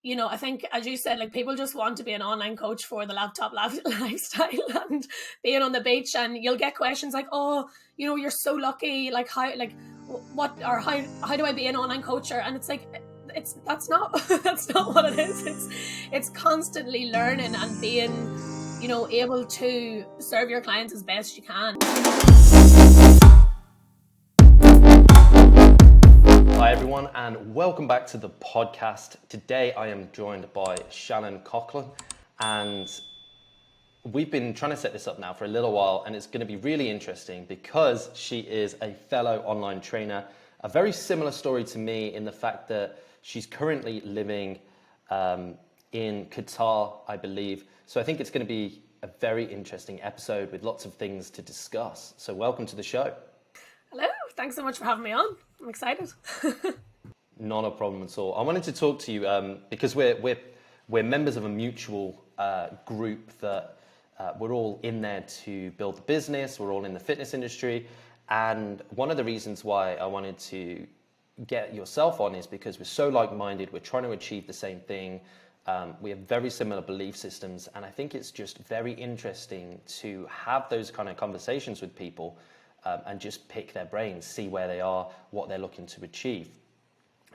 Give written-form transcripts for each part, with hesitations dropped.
I think, as you said, like people just want to be an online coach for the laptop lifestyle and being on the beach, and you'll get questions like, "Oh, you're so lucky. Like how, like what, or how do I be an online coach?" And it's like, that's not that's not what it is. It's constantly learning and being, able to serve your clients as best you can. Hi everyone, and welcome back to the podcast. Today I am joined by Shannon Coghlan, and we've been trying to set this up now for a little while, and it's going to be really interesting because she is a fellow online trainer. A very similar story to me in the fact that she's currently living in Qatar, I believe. So I think it's going to be a very interesting episode with lots of things to discuss. So welcome to the show. Hello, thanks so much for having me on. I'm excited. Not a problem at all. I wanted to talk to you because we're members of a mutual group that we're all in there to build the business. We're all in the fitness industry, and one of the reasons why I wanted to get yourself on is because we're so like-minded. We're trying to achieve the same thing. We have very similar belief systems, and I think it's just very interesting to have those kind of conversations with people. And just pick their brains, see where they are, what they're looking to achieve.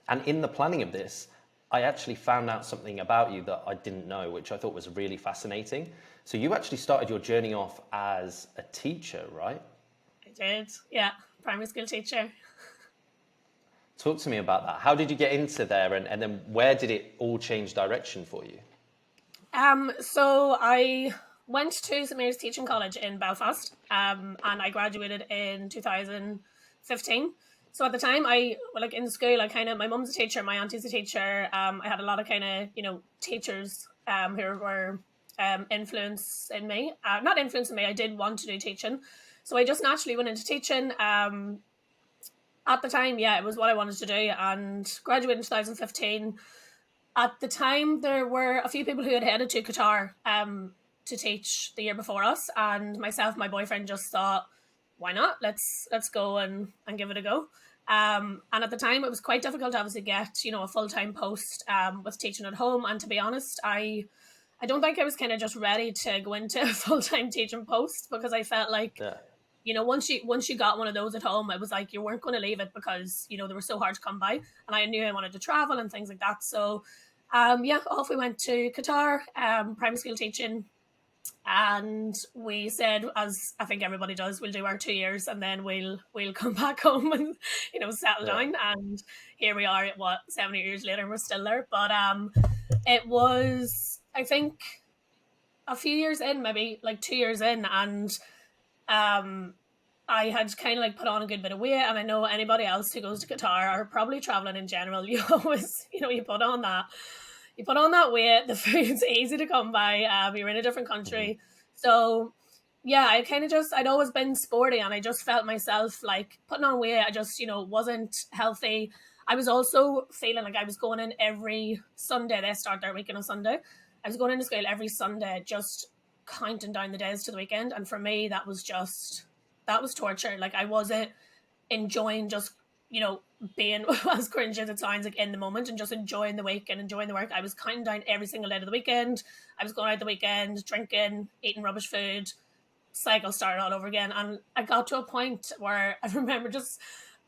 And in the planning of this, I actually found out something about you that I didn't know, which I thought was really fascinating. So you actually started your journey off as a teacher, right? I did, yeah, primary school teacher. Talk to me about that. How did you get into there, and then where did it all change direction for you? So I went to St Mary's Teaching College in Belfast, and I graduated in 2015. So at the time, in school, my mum's a teacher, my auntie's a teacher. I had a lot of teachers who were influencing me. Not influencing me, I did want to do teaching. So I just naturally went into teaching. At the time, yeah, it was what I wanted to do, and graduated in 2015. At the time, there were a few people who had headed to Qatar to teach the year before us, and myself and my boyfriend just thought, why not? Let's go and give it a go. And at the time, it was quite difficult to obviously get a full-time post with teaching at home. And to be honest, I don't think I was kind of just ready to go into a full-time teaching post, because I felt like once you got one of those at home, it was like you weren't going to leave it, because they were so hard to come by, and I knew I wanted to travel and things like that. So off we went to Qatar, primary school teaching. And we said, as I think everybody does, we'll do our 2 years and then we'll come back home and settle down. And here we are, 7 years later, and we're still there. But it was, I think, a few years in, maybe like 2 years in, and I had kind of put on a good bit of weight. And I know anybody else who goes to Qatar, or probably traveling in general, you always you put on that weight. The food's easy to come by. You're in a different country. So yeah, I'd always been sporty, and I just felt myself putting on weight. I just, wasn't healthy. I was also feeling like I was going in every Sunday. They start their weekend on Sunday. I was going into school every Sunday, just counting down the days to the weekend. And for me, that was torture. I wasn't enjoying just, being as cringe as it sounds, in the moment, and just enjoying the week and enjoying the work. I was counting down every single day of the weekend. I was going out the weekend, drinking, eating rubbish food, cycle started all over again. And I got to a point where I remember just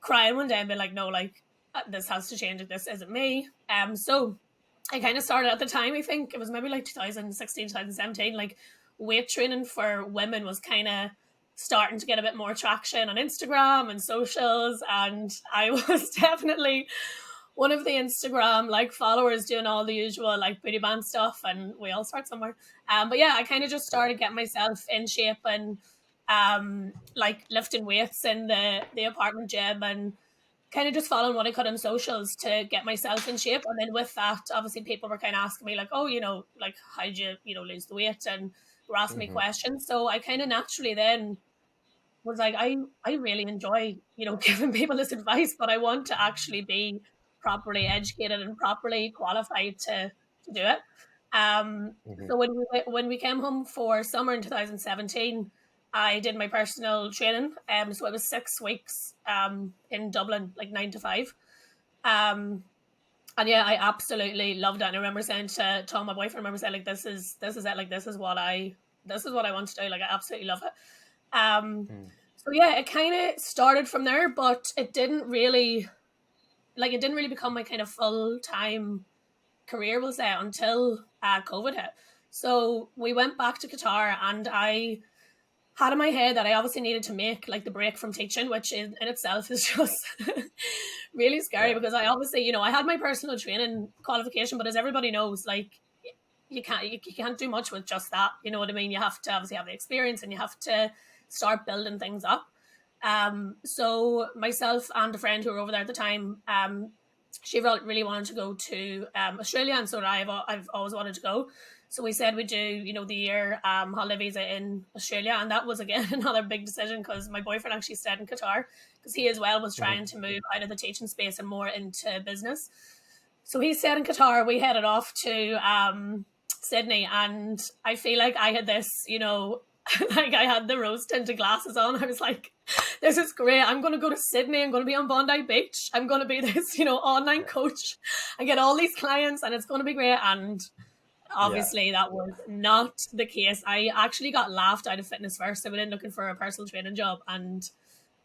crying one day and being like, no, this has to change. This isn't me. So I kind of started at the time, I think it was maybe 2016, 2017, weight training for women was kind of starting to get a bit more traction on Instagram and socials, and I was definitely one of the Instagram followers doing all the usual booty band stuff, and we all start somewhere. But yeah, I kind of just started getting myself in shape and lifting weights in the apartment gym, and kind of just following what I could on socials to get myself in shape. And then with that, obviously people were kind of asking me how'd you lose the weight, and were asking me questions. So I kind of naturally then was like, I really enjoy, giving people this advice, but I want to actually be properly educated and properly qualified to do it. So when we came home for summer in 2017, I did my personal training. So it was 6 weeks in Dublin, 9 to 5. And yeah, I absolutely loved it. And I remember saying to Tom, my boyfriend, I remember saying like, this is it. Like, this is what I want to do. Like, I absolutely love it. So yeah, it kind of started from there, but it didn't really become my kind of full time career, we'll say, until COVID hit. So we went back to Qatar, and I had in my head that I obviously needed to make like the break from teaching, which in itself is just really scary, Yeah. because I obviously, I had my personal training qualification, but as everybody knows, like you can't do much with just that. You know what I mean? You have to obviously have the experience, and you have to start building things up. So myself and a friend who were over there at the time, she really wanted to go to Australia, and so did I. I've always wanted to go. So we said we'd do, the year holiday visa in Australia, and that was again another big decision, because my boyfriend actually stayed in Qatar, because he as well was trying to move out of the teaching space and more into business. So he stayed in Qatar. We headed off to Sydney, and I feel like I had this, like I had the rose tinted glasses on. I was like, this is great. I'm going to go to Sydney. I'm going to be on Bondi Beach. I'm going to be this, online coach and get all these clients, and it's going to be great. And Yeah. obviously that was not the case. I actually got laughed out of Fitness First. I went in looking for a personal training job, and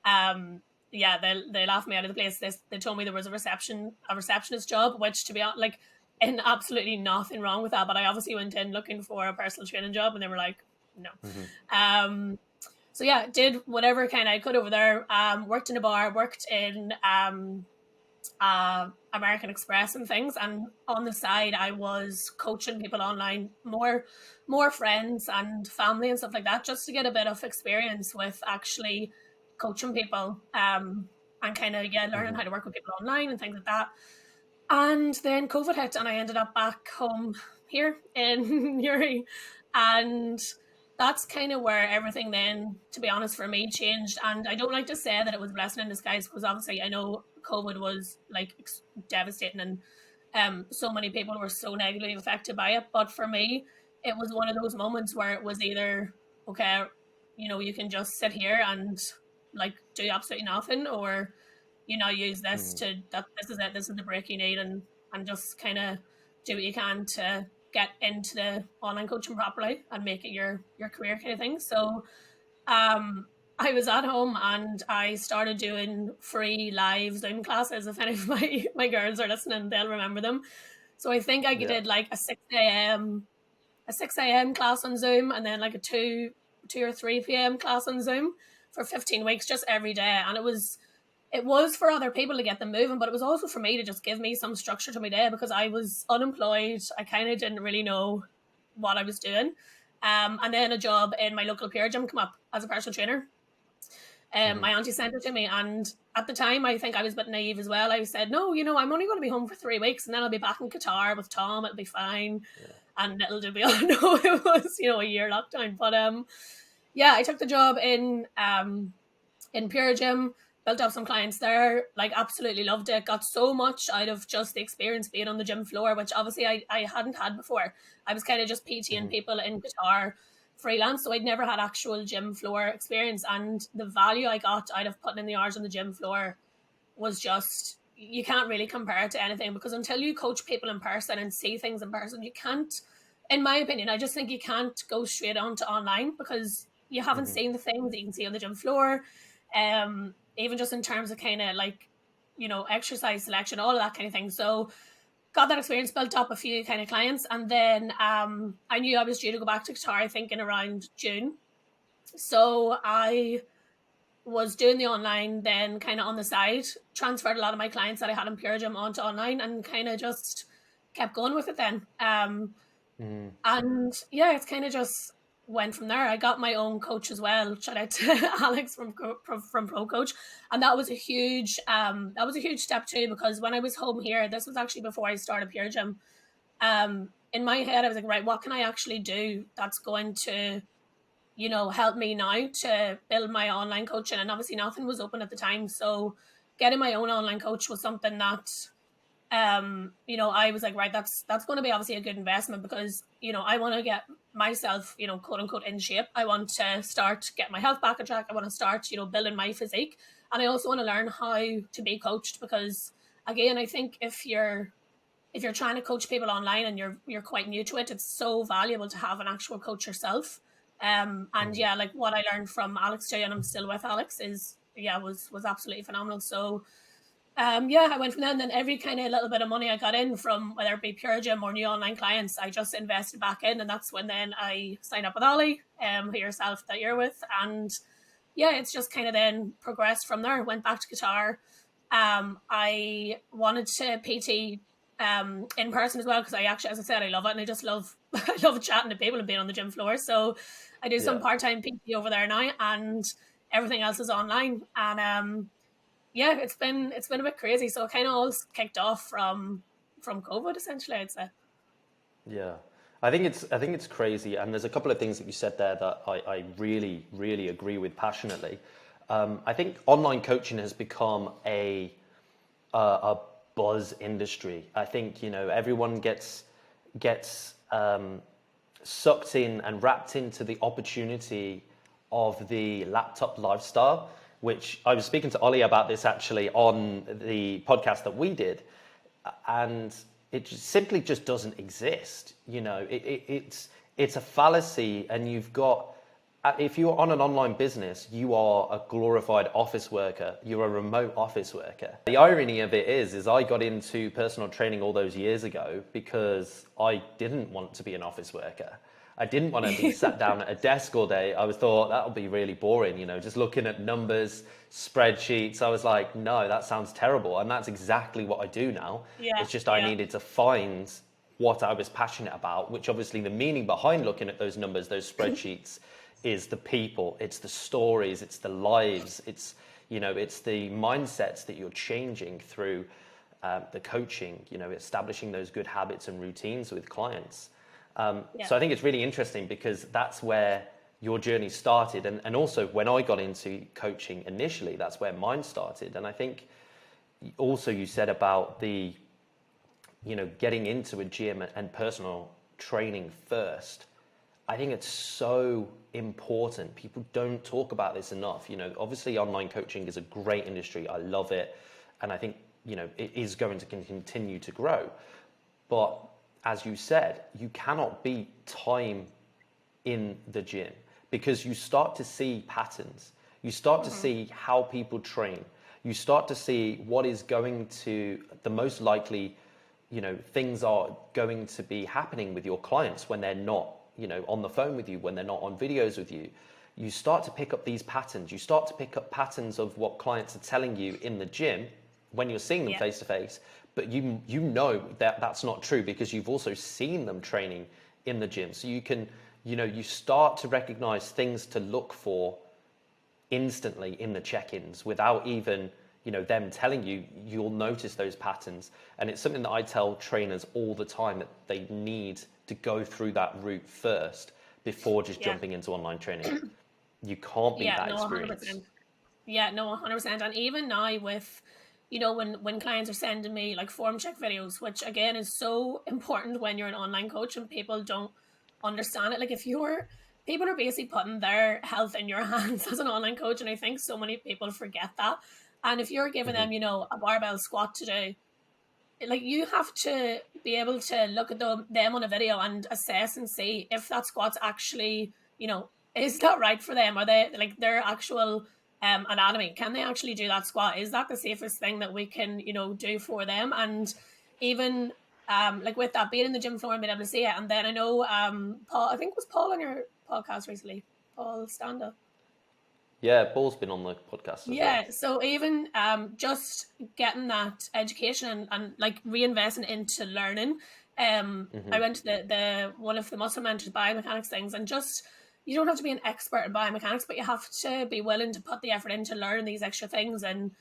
um yeah, they laughed me out of the place. They told me there was a receptionist job, which, to be honest, like, and absolutely nothing wrong with that, but I obviously went in looking for a personal training job, and they were like, no. So yeah, did whatever kind I could over there. Worked in a bar, worked in American Express and things, and on the side I was coaching people online, more friends and family and stuff like that, just to get a bit of experience with actually coaching people, and kind of, yeah, learning how to work with people online and things like that. And then COVID hit, and I ended up back home here in Uri. And that's kind of where everything then, to be honest, for me changed. And I don't like to say that it was a blessing in disguise, because obviously I know COVID was like devastating, and so many people were so negatively affected by it. But for me, it was one of those moments where it was either, okay, you can just sit here and like do absolutely nothing, or use this to that this is it, this is the break you need, and just kind of do what you can to get into the online coaching properly and make it your career kind of thing. So I was at home, and I started doing free live Zoom classes. If any of my girls are listening, they'll remember them. So I think I Yeah. did like a 6 a.m. class on Zoom, and then like a 2 or 3 p.m. class on Zoom for 15 weeks, just every day. And it was for other people to get them moving, but it was also for me to just give me some structure to my day, because I was unemployed. I kind of didn't really know what I was doing. And then a job in my local peer gym came up as a personal trainer. My auntie sent it to me, and at the time, I think I was a bit naive as well. I said, no, I'm only going to be home for 3 weeks, and then I'll be back in Qatar with Tom. It'll be fine, and it'll be all. No, it was a year lockdown, but yeah, I took the job in Pure Gym, built up some clients there, like absolutely loved it, got so much out of just the experience being on the gym floor, which obviously I hadn't had before. I was kind of just PTing people in Qatar freelance, so I'd never had actual gym floor experience, and the value I got out of putting in the hours on the gym floor was just, you can't really compare it to anything, because until you coach people in person and see things in person, you can't, in my opinion, I just think you can't go straight on to online, because you haven't seen the things that you can see on the gym floor. Even just in terms of kind of like, exercise selection, all of that kind of thing. So got that experience, built up a few kind of clients, and then I knew I was due to go back to Qatar, I think in around June. So I was doing the online, then kind of on the side, transferred a lot of my clients that I had in Pure Gym onto online, and kind of just kept going with it then. And yeah, it's kind of just went from there. I got my own coach as well. Shout out to Alex from Pro Coach, and that was a huge step too, because when I was home here, this was actually before I started Pure Gym. In my head, I was like, right, what can I actually do that's going to help me now to build my online coaching? And obviously nothing was open at the time, so getting my own online coach was something that I was like, right, that's going to be obviously a good investment, because I want to get myself, quote unquote, in shape. I want to start get my health back on track. I want to start building my physique, and I also want to learn how to be coached, because again, I think if you're if you're trying to coach people online and you're quite new to it, it's so valuable to have an actual coach yourself. And yeah, like what I learned from Alex J, and I'm still with Alex, is was absolutely phenomenal. So yeah, I went from there, and then every kind of little bit of money I got in from whether it be Pure Gym or new online clients, I just invested back in, and that's when then I signed up with Ollie, who yourself that you're with, and yeah, it's just kind of then progressed from there. Went back to Qatar. I wanted to PT in person as well, because I actually, as I said, I love it, and I just love I love chatting to people and being on the gym floor. So I do some Yeah. part-time PT over there now, and everything else is online. And yeah, it's been a bit crazy. So it kind of all kicked off from COVID, essentially, I'd say. Yeah, I think it's crazy, and there's a couple of things that you said there that I really really agree with passionately. I think online coaching has become a buzz industry. I think everyone gets sucked in and wrapped into the opportunity of the laptop lifestyle, which I was speaking to Ollie about this actually on the podcast that we did, and it simply just doesn't exist. It's a fallacy, and you've got, if you're on an online business, you are a glorified office worker. You're a remote office worker. The irony of it is I got into personal training all those years ago because I didn't want to be an office worker. I didn't want to be sat down at a desk all day. I was thought that would be really boring, just looking at numbers, spreadsheets. I was like, no, that sounds terrible. And that's exactly what I do now. Yeah, It's just I yeah, needed to find what I was passionate about, which obviously the meaning behind looking at those numbers, those spreadsheets, is the people, it's the stories, it's the lives, it's the mindsets that you're changing through the coaching, establishing those good habits and routines with clients. yeah, So I think it's really interesting because that's where your journey started. And also when I got into coaching initially, that's where mine started. And I think also you said about the, getting into a gym and personal training first. I think it's so important. People don't talk about this enough. Obviously online coaching is a great industry. I love it. And I think, it is going to continue to grow. But as you said, you cannot beat time in the gym because you start to see patterns. You start to see how people train. You start to see what is going to, the most likely, things are going to be happening with your clients when they're not, on the phone with you, when they're not on videos with you. You start to pick up these patterns. You start to pick up patterns of what clients are telling you in the gym when you're seeing them yeah, face to face, but you know that that's not true because you've also seen them training in the gym. So you can, you start to recognize things to look for instantly in the check-ins without even, them telling you. You'll notice those patterns. And it's something that I tell trainers all the time, that they need to go through that route first before just yeah, jumping into online training. You can't beat yeah. that No, experience. 100%. Yeah, no, 100%. And even now with, when clients are sending me like form check videos, which again is so important when you're an online coach and people don't understand it. Like if you're, people are basically putting their health in your hands as an online coach. And I think so many people forget that. And if you're giving them, a barbell squat to do, like you have to be able to look at them on a video and assess and see if that squat's actually, is that right for them? Are they like their actual anatomy? Can they actually do that squat? Is that the safest thing that we can, do for them? And even like with that, being in the gym floor and being able to see it. And then I know Paul, I think it was Paul on your podcast recently, Paul Standa. Yeah, Paul's been on the podcast as well. Yeah, so even just getting that education and like reinvesting into learning. I went to the one of the muscle mentors biomechanics things, and just you don't have to be an expert in biomechanics, but you have to be willing to put the effort in to learn these extra things. And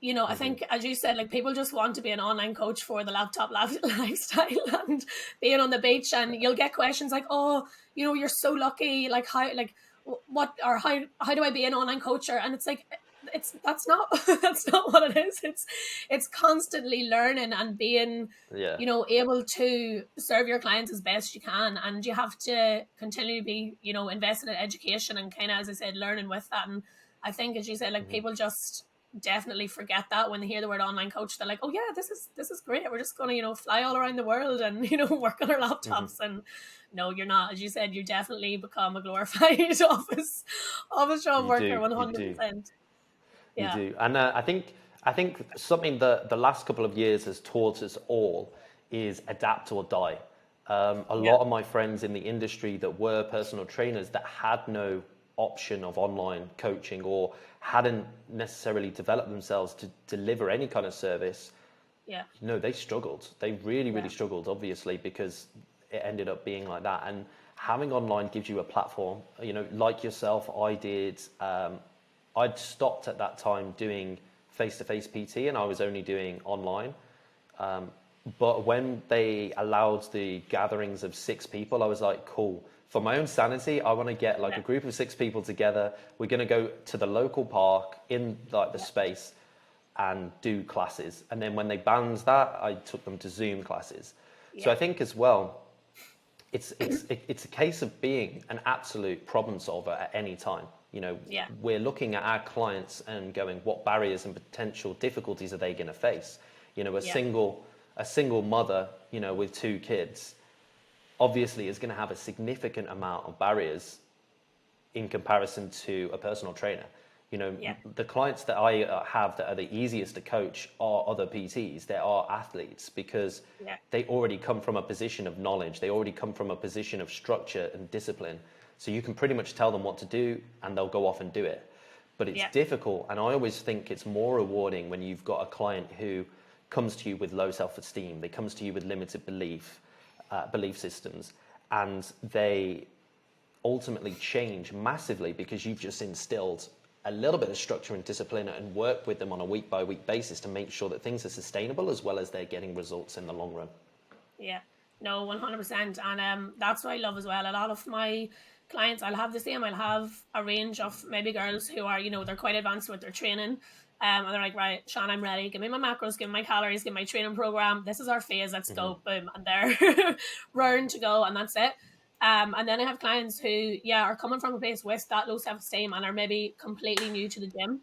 I think, as you said, like people just want to be an online coach for the laptop lifestyle and being on the beach, and you'll get questions like, "Oh, you're so lucky. Like how, like what, or how do I be an online coacher?" And it's like, that's not that's not what it is. It's constantly learning and being, Yeah. able to serve your clients as best you can, and you have to continually be, invested in education and kind of, as I said, learning with that. And I think, as you said, like people just definitely forget that when they hear the word online coach. They're like, oh yeah, this is great, we're just gonna, fly all around the world and work on our laptops. And no, you're not. As you said, you definitely become a glorified office job You worker, do, you do. 100%. You Yeah. do, and I think something that the last couple of years has taught us all is adapt or die. A Yeah. lot of my friends in the industry that were personal trainers that had no option of online coaching or hadn't necessarily developed themselves to deliver any kind of service, Yeah. no, they struggled. They really, Yeah. really struggled, obviously, because it ended up being like that. And having online gives you a platform. Like yourself, I did. I'd stopped at that time doing face-to-face PT, and I was only doing online. But when they allowed the gatherings of 6 people, I was like, cool. For my own sanity, I want to get like Yeah. a group of 6 people together. We're going to go to the local park in like the Yeah. space and do classes. And then when they banned that, I took them to Zoom classes. So Yeah. I think as well, it's a case of being an absolute problem solver at any time. Yeah. We're looking at our clients and going, what barriers and potential difficulties are they going to face? A Yeah. single mother, with 2 kids, obviously is going to have a significant amount of barriers in comparison to a personal trainer. Yeah. The clients that I have that are the easiest to coach are other PTs. They are athletes because Yeah. they already come from a position of knowledge. They already come from a position of structure and discipline. So you can pretty much tell them what to do and they'll go off and do it. But it's Yeah. difficult. And I always think it's more rewarding when you've got a client who comes to you with low self-esteem. They comes to you with limited belief systems, and they ultimately change massively because you've just instilled a little bit of structure and discipline and work with them on a week by week basis to make sure that things are sustainable as well as they're getting results in the long run. Yeah. No, 100%. And that's what I love as well. A lot of my clients, I'll have the same. I'll have a range of maybe girls who are, they're quite advanced with their training. And they're like, right, Sean, I'm ready. Give me my macros, give me my calories, give me my training program. This is our phase. Let's go. Boom. And they're raring to go. And that's it. And then I have clients who, yeah, are coming from a place with that low self-esteem and are maybe completely new to the gym.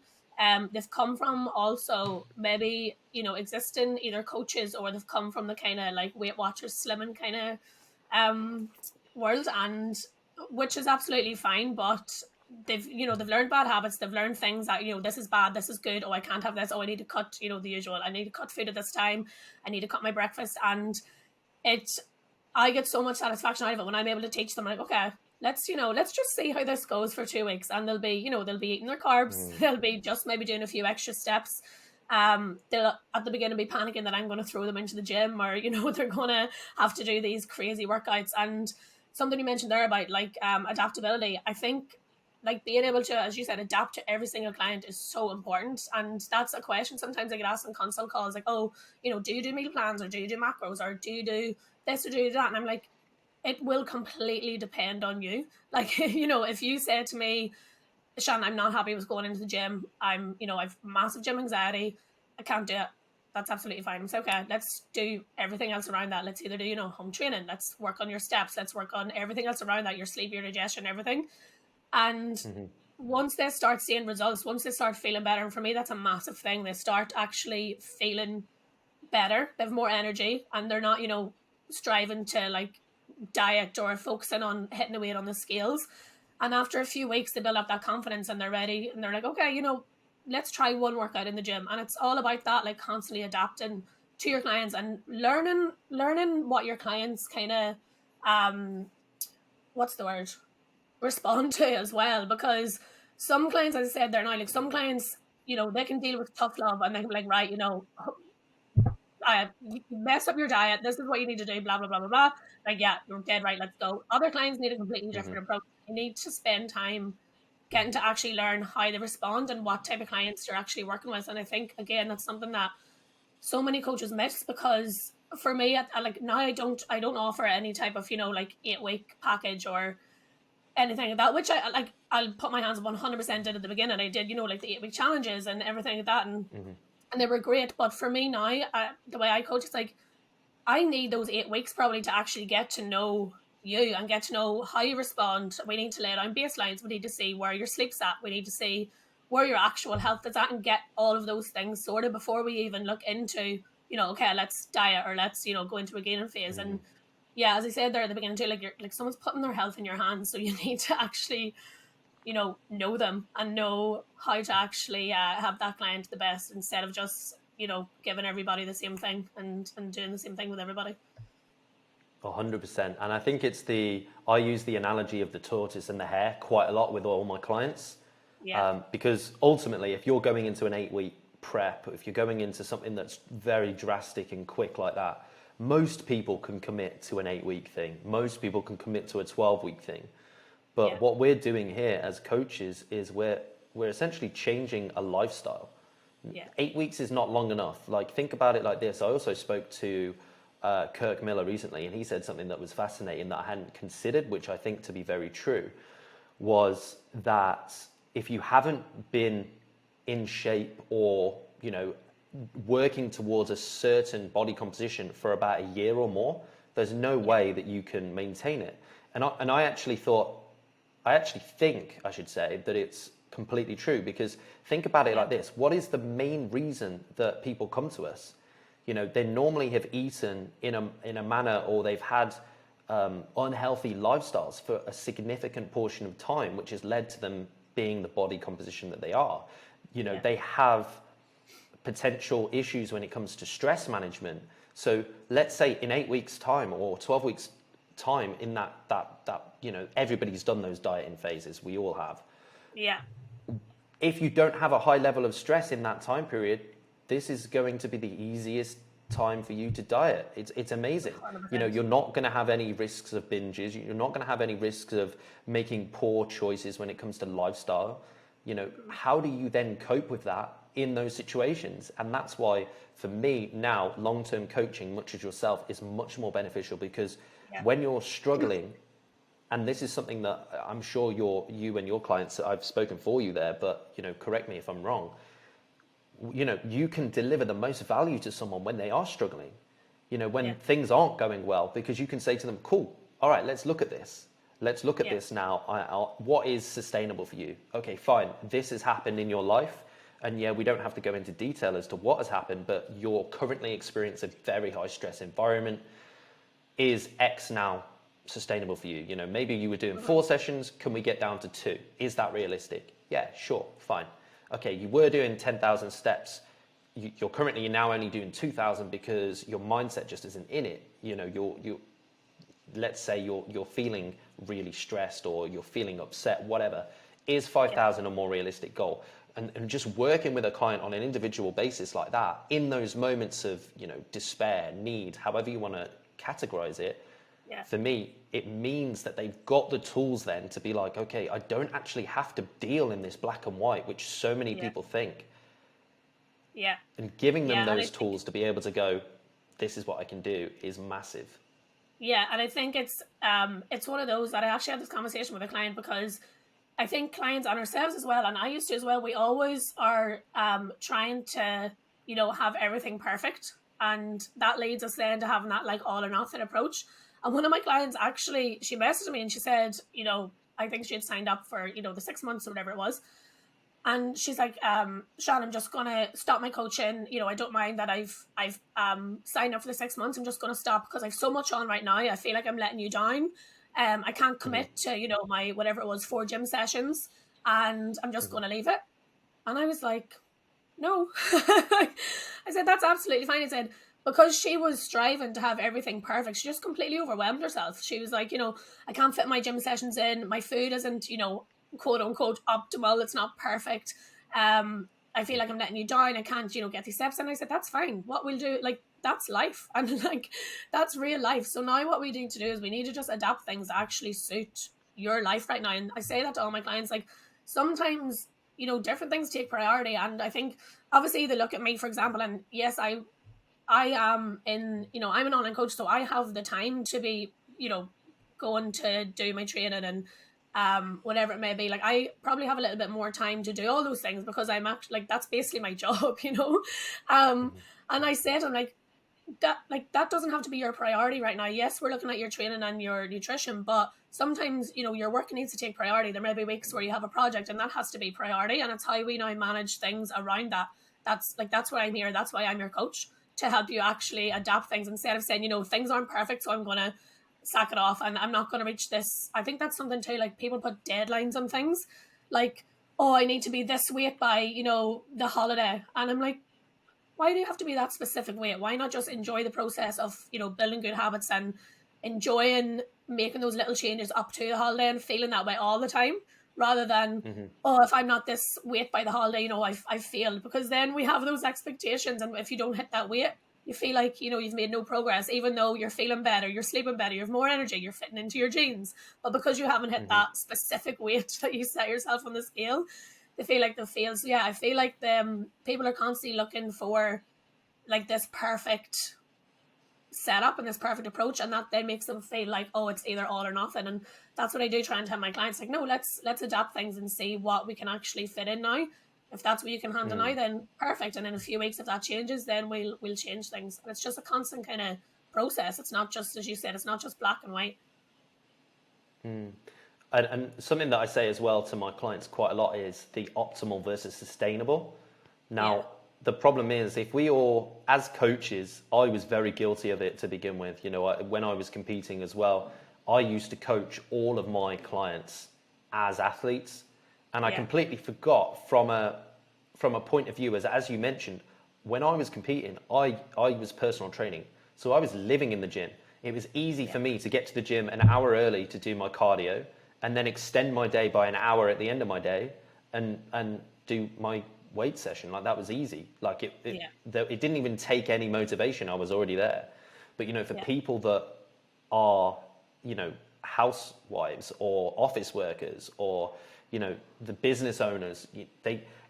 They've come from also maybe, existing either coaches, or they've come from the kind of like Weight Watchers slimming kind of world, and which is absolutely fine. But they've learned bad habits. They've learned things that, this is bad, this is good. Oh, I can't have this. Oh, I need to cut, the usual. I need to cut food at this time. I need to cut my breakfast. And it I get so much satisfaction out of it when I'm able to teach them, like, okay, let's just see how this goes for 2 weeks. And they'll be eating their carbs. They'll be just maybe doing a few extra steps. They'll at the beginning be panicking that I'm going to throw them into the gym, or, they're going to have to do these crazy workouts. And something you mentioned there about like adaptability, I think like being able to, as you said, adapt to every single client is so important. And that's a question sometimes I get asked on consult calls, like, oh, do you do meal plans, or do you do macros, or do you do this or do that? And I'm like, it will completely depend on you. Like, if you say to me, Shannon, I'm not happy with going into the gym. I've massive gym anxiety. I can't do it. That's absolutely fine. I'm okay. Let's do everything else around that. Let's either do, home training. Let's work on your steps. Let's work on everything else around that, your sleep, your digestion, everything. And once they start seeing results, once they start feeling better, and for me, that's a massive thing. They start actually feeling better. They have more energy, and they're not, striving to like diet or focusing on hitting the weight on the scales. And after a few weeks, they build up that confidence and they're ready, and they're like, okay, let's try one workout in the gym. And it's all about that, like constantly adapting to your clients and learning what your clients kind of, what's the word, respond to as well. Because some clients, as I said, they're not like, some clients, they can deal with tough love and they can be like, right, you mess up your diet. This is what you need to do. Blah blah blah blah blah. Like, yeah, you're dead right. Let's go. Other clients need a completely different approach. You need to spend time getting to actually learn how they respond and what type of clients you're actually working with. And I think again, that's something that so many coaches miss, because for me, I like now I don't offer any type of like 8-week package or anything like that, which I like. I'll put my hands 100% in at the beginning. I did like the 8-week challenges and everything like that, and they were great. But for me now, the way I coach, it's like I need those 8 weeks probably to actually get to know you and get to know how you respond. We need to lay down baselines. We need to see where your sleep's at. We need to see where your actual health is at and get all of those things sorted before we even look into, okay, let's diet or let's, go into a gaining phase. And yeah, as I said there at the beginning too, like someone's putting their health in your hands, so you need to actually, know them and know how to actually have that client the best, instead of just, giving everybody the same thing and doing the same thing with everybody. 100%. And I think I use the analogy of the tortoise and the hare quite a lot with all my clients. Yeah. Because ultimately, if you're going into an 8-week prep, if you're going into something that's very drastic and quick like that, most people can commit to an 8-week thing. Most people can commit to a 12-week thing. But what we're doing here as coaches is we're essentially changing a lifestyle. 8 weeks is not long enough. Like, think about it like this. I also spoke to Kirk Miller recently, and he said something that was fascinating that I hadn't considered, which I think to be very true, was that if you haven't been in shape or, working towards a certain body composition for about a year or more, there's no way that you can maintain it. And I actually think that it's completely true, because think about it like this. What is the main reason that people come to us? They normally have eaten in a manner, or they've had unhealthy lifestyles for a significant portion of time, which has led to them being the body composition that they are. They have potential issues when it comes to stress management. So let's say in 8 weeks time or 12 weeks time, in that everybody's done those dieting phases, we all have. Yeah. If you don't have a high level of stress in that time period, this is going to be the easiest time for you to diet. It's amazing. 100%. You're not going to have any risks of binges. You're not going to have any risks of making poor choices when it comes to lifestyle. How do you then cope with that in those situations? And that's why, for me now, long-term coaching, much as yourself, is much more beneficial, because when you're struggling, and this is something that I'm sure you and your clients, I've spoken for you there, but correct me if I'm wrong, you can deliver the most value to someone when they are struggling, when things aren't going well, because you can say to them, cool, all right, let's look at this. Let's look at this now. What is sustainable for you? Okay, fine. This has happened in your life. And we don't have to go into detail as to what has happened, but you're currently experiencing a very high stress environment. Is X now sustainable for you? Maybe you were doing 4 sessions. Can we get down to 2? Is that realistic? Yeah, sure, fine. Okay, you were doing 10,000 steps. You're currently now only doing 2,000 because your mindset just isn't in it. Let's say you're feeling really stressed, or you're feeling upset, whatever. Is 5,000 a more realistic goal? And just working with a client on an individual basis like that, in those moments of, despair, need, however you want to categorize it, for me, it means that they've got the tools then to be like, okay, I don't actually have to deal in this black and white, which so many people think. Yeah. And giving them those tools to be able to go, this is what I can do, is massive. Yeah, and I think it's one of those that I actually had this conversation with a client, because I think clients and ourselves as well, and I used to as well, we always are trying to, have everything perfect. And that leads us then to having that like all or nothing approach. And one of my clients actually, she messaged me and she said, I think she had signed up for, the 6 months or whatever it was. And she's like, Sean, I'm just going to stop my coaching. I don't mind that I've signed up for the 6 months. I'm just going to stop because I have so much on right now. I feel like I'm letting you down. I can't commit to, my, whatever it was, 4 gym sessions, and I'm just going to leave it. And I was like, no. I said, that's absolutely fine. I said, because she was striving to have everything perfect, she just completely overwhelmed herself. She was like, I can't fit my gym sessions in. My food isn't, quote unquote optimal. It's not perfect. I feel like I'm letting you down. I can't, get these steps. And I said, that's fine. What we'll do, like, that's life. And like, that's real life. So now what we need to do is we need to just adapt things that actually suit your life right now. And I say that to all my clients, like, sometimes, different things take priority. And I think obviously they look at me, for example, and yes, I am in, I'm an online coach, so I have the time to be, going to do my training and whatever it may be. Like, I probably have a little bit more time to do all those things because I'm actually, like, that's basically my job, And I said, I'm like, that doesn't have to be your priority right now. Yes, we're looking at your training and your nutrition, but sometimes, your work needs to take priority. There may be weeks where you have a project and that has to be priority, and it's how we now manage things around that. That's why I'm here. That's why I'm your coach, to help you actually adapt things instead of saying, things aren't perfect, so I'm going to sack it off and I'm not going to reach this. I think that's something too, like people put deadlines on things, like, oh, I need to be this weight by, the holiday. And I'm like, why do you have to be that specific weight? Why not just enjoy the process of, building good habits and enjoying making those little changes up to the holiday and feeling that way all the time, rather than, oh, if I'm not this weight by the holiday, I've failed. Because then we have those expectations, and if you don't hit that weight, you feel like, you've made no progress, even though you're feeling better, you're sleeping better, you have more energy, you're fitting into your jeans. But because you haven't hit that specific weight that you set yourself on the scale, they feel like they failed. So yeah, I feel like people are constantly looking for like this perfect setup and this perfect approach, and that then makes them feel like, oh, it's either all or nothing. And that's what I do try and tell my clients, like, no, let's adapt things and see what we can actually fit in now. If that's what you can handle now, then perfect. And in a few weeks, if that changes, then we'll change things. And it's just a constant kind of process. It's not just, as you said, it's not just black and white. And something that I say as well to my clients quite a lot is the optimal versus sustainable. Now, the problem is, if we all, as coaches, I was very guilty of it to begin with. When I was competing as well, I used to coach all of my clients as athletes, and I completely forgot from a point of view, as you mentioned, when I was competing, I was personal training, so I was living in the gym. It was easy for me to get to the gym an hour early to do my cardio, and then extend my day by an hour at the end of my day, and do my weight session. Like, that was easy. Like it didn't even take any motivation. I was already there. But for people that are housewives or office workers or the business owners,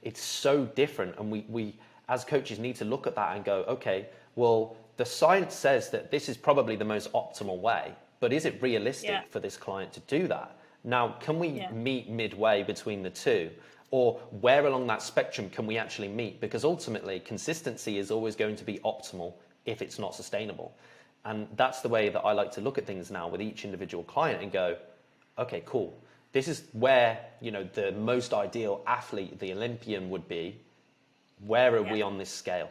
it's so different. And we as coaches need to look at that and go, okay, well, the science says that this is probably the most optimal way, but is it realistic for this client to do that? Now, can we meet midway between the two? Or where along that spectrum can we actually meet? Because ultimately, consistency is always going to be optimal if it's not sustainable. And that's the way that I like to look at things now with each individual client and go, okay, cool. This is where, the most ideal athlete, the Olympian, would be. Where are we on this scale?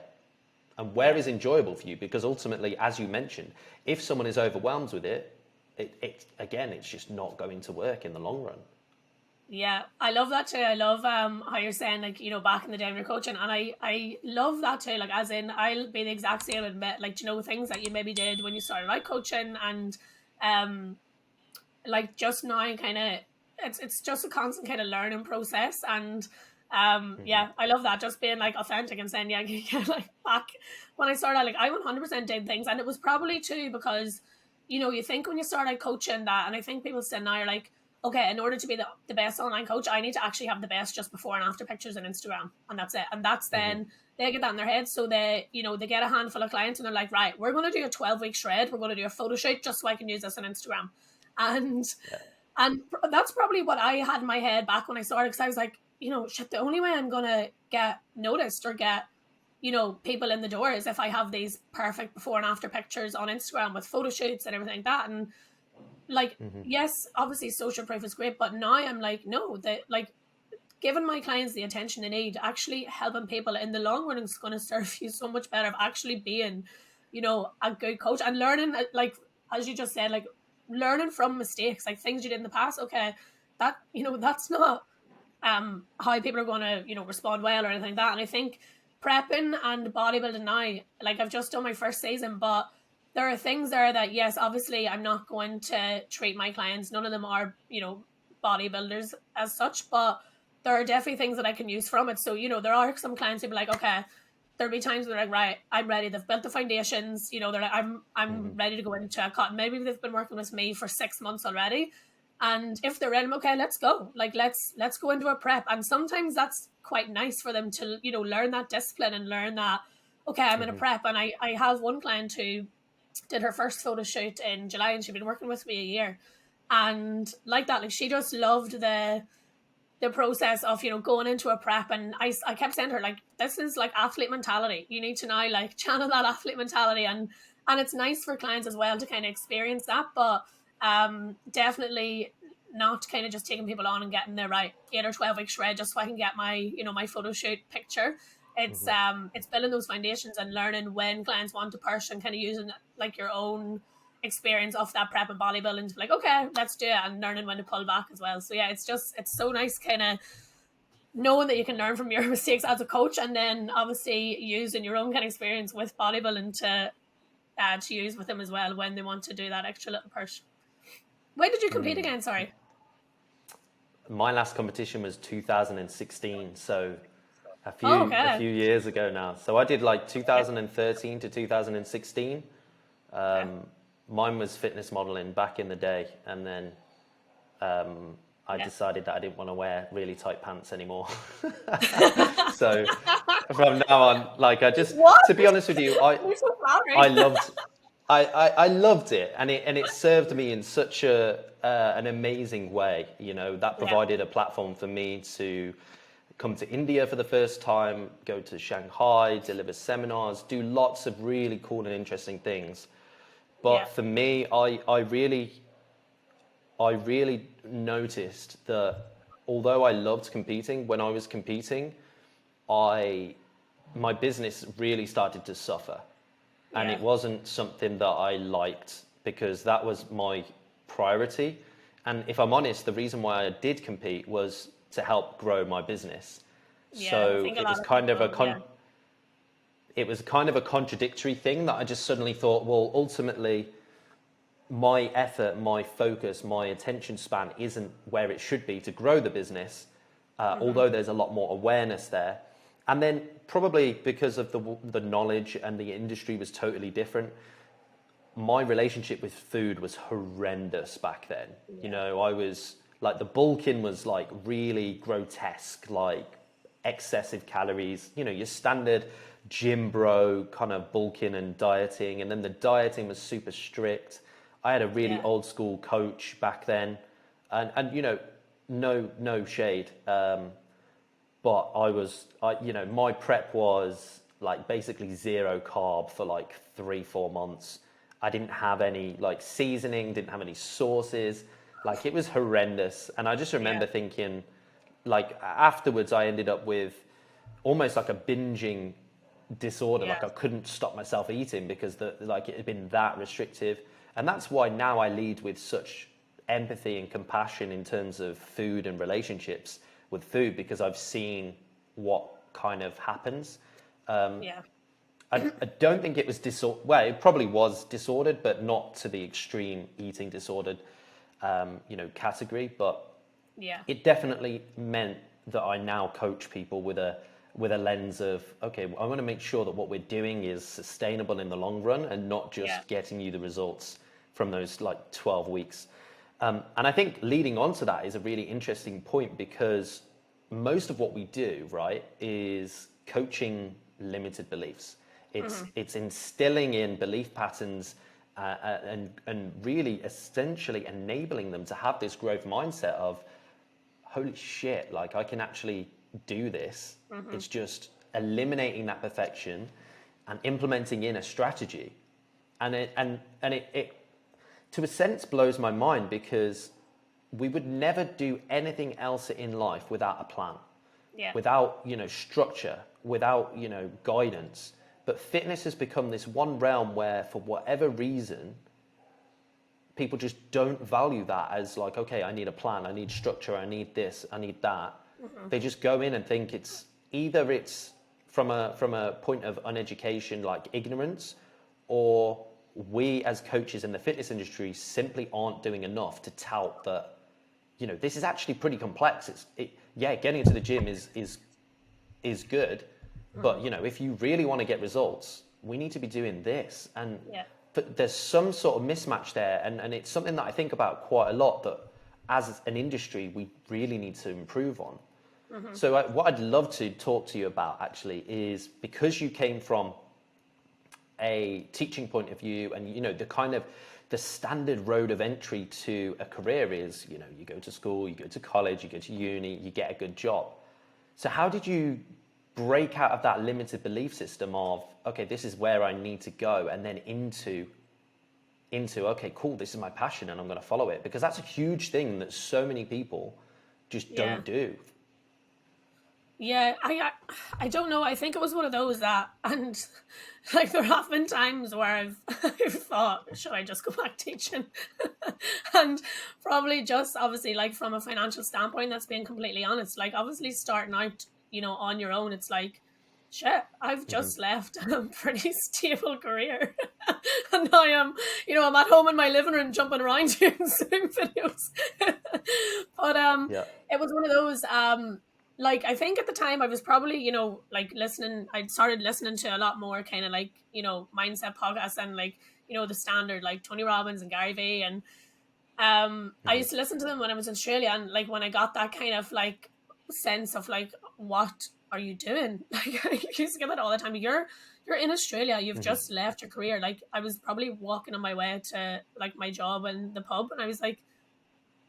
And where is enjoyable for you? Because ultimately, as you mentioned, if someone is overwhelmed with it, it's just not going to work in the long run. Yeah, I love that too. I love how you're saying, like, back in the day when you're coaching, and I love that too. Like, as in, I'll be the exact same, admit, like, things that you maybe did when you started out coaching, and like, just now kind of, it's just a constant kind of learning process. And yeah, I love that, just being like authentic and saying, yeah, like back when I started, like, I 100% did things, and it was probably too because you think when you start out coaching that, and I think people still now are like, okay, in order to be the best online coach, I need to actually have the best just before and after pictures on Instagram. And that's it. And that's then, they get that in their head. So they get a handful of clients and they're like, right, we're going to do a 12-week shred. We're going to do a photo shoot just so I can use this on Instagram. And that's probably what I had in my head back when I started. Because I was like, shit, the only way I'm going to get noticed or get, people in the door is if I have these perfect before and after pictures on Instagram with photo shoots and everything like that. And like, yes, obviously social proof is great, but now I'm like, no, that, like, giving my clients the attention they need, actually helping people in the long run is going to serve you so much better of actually being, a good coach and learning, like, as you just said, like, learning from mistakes, like things you did in the past. Okay, that, that's not how people are going to, respond well or anything like that. And I think prepping and bodybuilding now, like, I've just done my first season, but there are things there that, yes, obviously I'm not going to treat my clients. None of them are, bodybuilders as such, but there are definitely things that I can use from it. So, there are some clients who be like, okay, there'll be times where they're like, right, I'm ready. They've built the foundations, they're like, I'm ready to go into a cut. Maybe they've been working with me for 6 months already. And if they're ready, okay, let's go. Like, let's go into a prep. And sometimes that's quite nice for them to, learn that discipline and learn that, okay, I'm in a prep. And I have one client who did her first photo shoot in July, and she'd been working with me a year. And like that, like, she just loved the the process of, you know, going into a prep. And I kept saying to her, like, this is like athlete mentality. You need to now like channel that athlete mentality, and it's nice for clients as well to kind of experience that. But definitely not kind of just taking people on and getting their right 8 or 12 week shred just so I can get my, you know, my photo shoot picture. It's building those foundations and learning when clients want to push, and kind of using like your own experience of that prep and bodybuilding to be like, okay, let's do it, and learning when to pull back as well. So yeah, it's so nice kind of knowing that you can learn from your mistakes as a coach, and then obviously using your own kind of experience with bodybuilding to use with them as well when they want to do that extra little push. When did you compete again? Sorry. My last competition was 2016, so Oh, a okay. few years ago now. So I did like 2013 to 2016. Okay. Mine was fitness modeling back in the day, and then I Yeah. decided that I didn't want to wear really tight pants anymore. So from now on, like What? to be honest with you, You're so I flattering. loved, I loved it, and it served me in such an amazing way. You know, that Yeah. provided a platform for me to come to India for the first time, go to Shanghai, deliver seminars, do lots of really cool and interesting things. Yeah. But for me, I really noticed that although I loved competing, when I was competing, I my business really started to suffer. And Yeah. it wasn't something that I liked because that was my priority. And if I'm honest, the reason why I did compete was to help grow my business. Yeah. I So think a lot of people, yeah. it was kind of a contradictory thing that I just suddenly thought, well, ultimately my effort, my focus, my attention span isn't where it should be to grow the business, although there's a lot more awareness there. And then probably because of the knowledge and the industry was totally different, my relationship with food was horrendous back then. You Yeah. know, I was like, the bulking was like really grotesque, like excessive calories, you know, your standard gym bro kind of bulking and dieting. And then the dieting was super strict. I had a really Yeah. old school coach back then, and you know, no shade, but you know, my prep was like basically zero carb for like 3-4 months. I didn't have any like seasoning, didn't have any sauces, like it was horrendous. And I just Yeah. remember thinking, like afterwards, I ended up with almost like a binging disorder. Yeah. Like I couldn't stop myself eating because like it had been that restrictive. And that's why now I lead with such empathy and compassion in terms of food and relationships with food, because I've seen what kind of happens. Yeah. I don't think it was well, it probably was disordered, but not to the extreme eating disordered, you know, category. But Yeah. it definitely meant that I now coach people with a lens of, okay, I want to make sure that what we're doing is sustainable in the long run and not Yeah. just getting you the results from those like 12 weeks. And I think leading on to that is a really interesting point, because most of what we do, right, is coaching limited beliefs. It's instilling in belief patterns, and really essentially enabling them to have this growth mindset of, holy shit, like I can actually do this. It's just eliminating that perfection and implementing in a strategy. And it to a sense blows my mind, because we would never do anything else in life without a plan, Yeah. without, you know, structure, without, you know, guidance. But fitness has become this one realm where, for whatever reason, people just don't value that as like, okay, I need a plan, I need structure, I need this, I need that. They just go in and think it's from a point of uneducation, like ignorance, or we as coaches in the fitness industry simply aren't doing enough to tout that, you know, this is actually pretty complex. Yeah, getting into the gym is good, but you know, if you really want to get results, we need to be doing this. And Yeah. but there's some sort of mismatch there, and it's something that I think about quite a lot, that as an industry we really need to improve on. So what I'd love to talk to you about actually is, because you came from a teaching point of view, and you know, the the standard road of entry to a career is, you know, you go to school, you go to college, you go to uni, you get a good job. So how did you break out of that limited belief system of, okay, this is where I need to go, and then into okay, cool, this is my passion and I'm going to follow it? Because that's a huge thing that so many people just don't do. Yeah, I don't know. I think it was one of those that, and like there have been times where I've thought, should I just go back teaching? And probably just obviously like from a financial standpoint, that's being completely honest. Like obviously starting out, you know, on your own, it's like, shit, I've just left a pretty stable career. And now I'm, you know, I'm at home in my living room jumping around doing Zoom videos. But Yeah. it was one of those like I think at the time I was probably, you know, like listening, I'd started listening to a lot more kind of like, you know, mindset podcasts and like, you know, the standard like Tony Robbins and Gary Vee. And I used to listen to them when I was in Australia, and like when I got that kind of like sense of like, what are you doing? Like I used to get that all the time. You're in Australia, you've just left your career. Like I was probably walking on my way to like my job in the pub, and I was like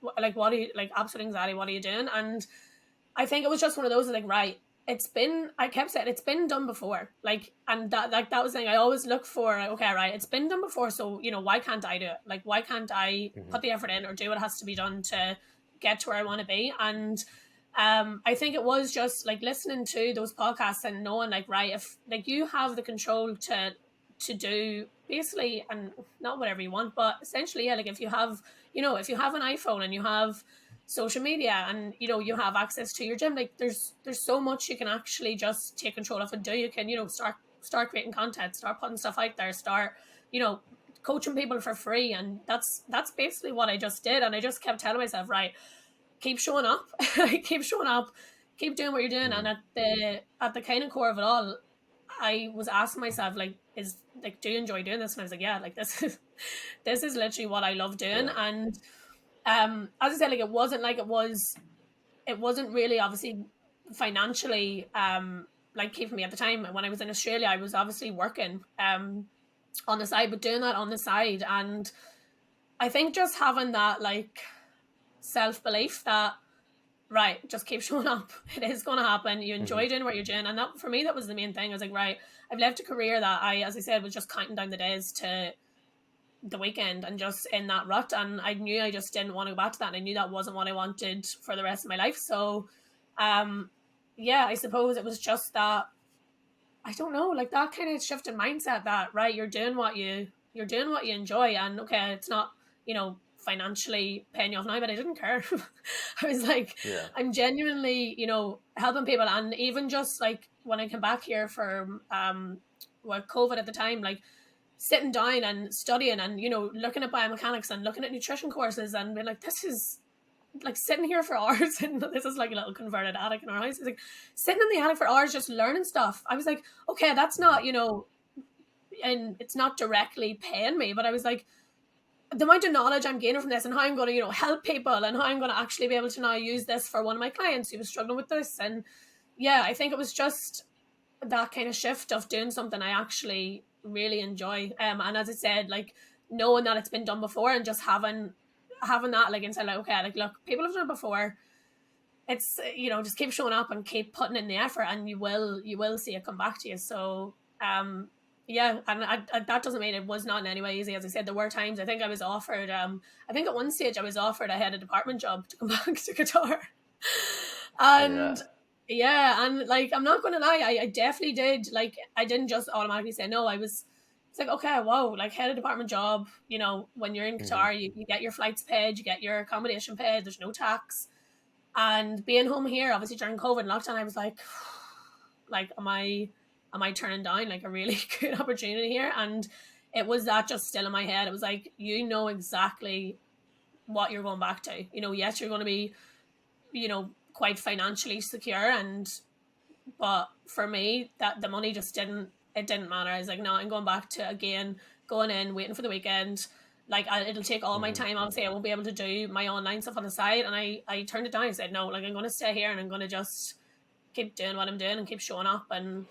what are you, like absolute anxiety, what are you doing? And I think it was just one of those like, right, I kept saying it's been done before. Like, and that was the thing. I always look for, like, okay, right, it's been done before. So, you know, why can't I do it? Like, why can't I put the effort in or do what has to be done to get to where I want to be? And I think it was just like listening to those podcasts and knowing like, right, if like you have the control to do basically, and not whatever you want, but essentially, yeah, like if you have, you know, if you have an iPhone and you have social media and you know you have access to your gym, like there's so much you can actually just take control of and do. You can, you know, start creating content, start putting stuff out there, start, you know, coaching people for free. And that's basically what I just did. And I just kept telling myself, right, keep showing up. Keep showing up, keep doing what you're doing. And at the kind of core of it all, I was asking myself, like, is like, do you enjoy doing this? And I was like, yeah, like this is literally what I love doing. Yeah. And as I said, like it wasn't really obviously financially like keeping me at the time. When I was in Australia, I was obviously working on the side, but doing that on the side. And I think just having that like self-belief that, right, just keep showing up. It is going to happen. You enjoy doing what you're doing. And that, for me, that was the main thing. I was like, right, I've left a career that I, as I said, was just counting down the days to the weekend and just in that rut. And I knew I just didn't want to go back to that. And I knew that wasn't what I wanted for the rest of my life. So, yeah, I suppose it was just that, I don't know, like that kind of shift in mindset that, right, you're doing what you enjoy. And okay, it's not, you know, financially paying you off now, but I didn't care. I was like, Yeah. I'm genuinely, you know, helping people. And even just like when I came back here for COVID at the time, like sitting down and studying and, you know, looking at biomechanics and looking at nutrition courses and being like, this is like sitting here for hours. And this is like a little converted attic in our house. It's like sitting in the attic for hours just learning stuff. I was like, okay, that's not, you know, and it's not directly paying me, but I was like, the amount of knowledge I'm gaining from this and how I'm going to, you know, help people and how I'm going to actually be able to now use this for one of my clients who was struggling with this. And yeah, I think it was just that kind of shift of doing something I actually really enjoy. And as I said, like knowing that it's been done before and just having that like inside, like, okay, like look, people have done it before. It's, you know, just keep showing up and keep putting in the effort and you will see it come back to you. So yeah, and that doesn't mean it was not in any way easy. As I said, there were times I think I was offered I think at one stage I was offered a head of department job to come back to Qatar. And yeah, and like I'm not gonna lie, I definitely did, like I didn't just automatically say no. It's like, okay, wow, like head of department job, you know, when you're in Qatar, you get your flights paid, you get your accommodation paid, there's no tax. And being home here, obviously during COVID and lockdown, I was like am I turning down like a really good opportunity here? And it was that just still in my head. It was like, you know exactly what you're going back to. You know, yes, you're going to be, you know, quite financially secure, but for me, that the money just didn't matter. I was like, no, I'm going back to, again, going in, waiting for the weekend. Like it'll take all my time. Obviously, I won't be able to do my online stuff on the side. And I turned it down. I said, no, like I'm going to stay here and I'm going to just keep doing what I'm doing and keep showing up. And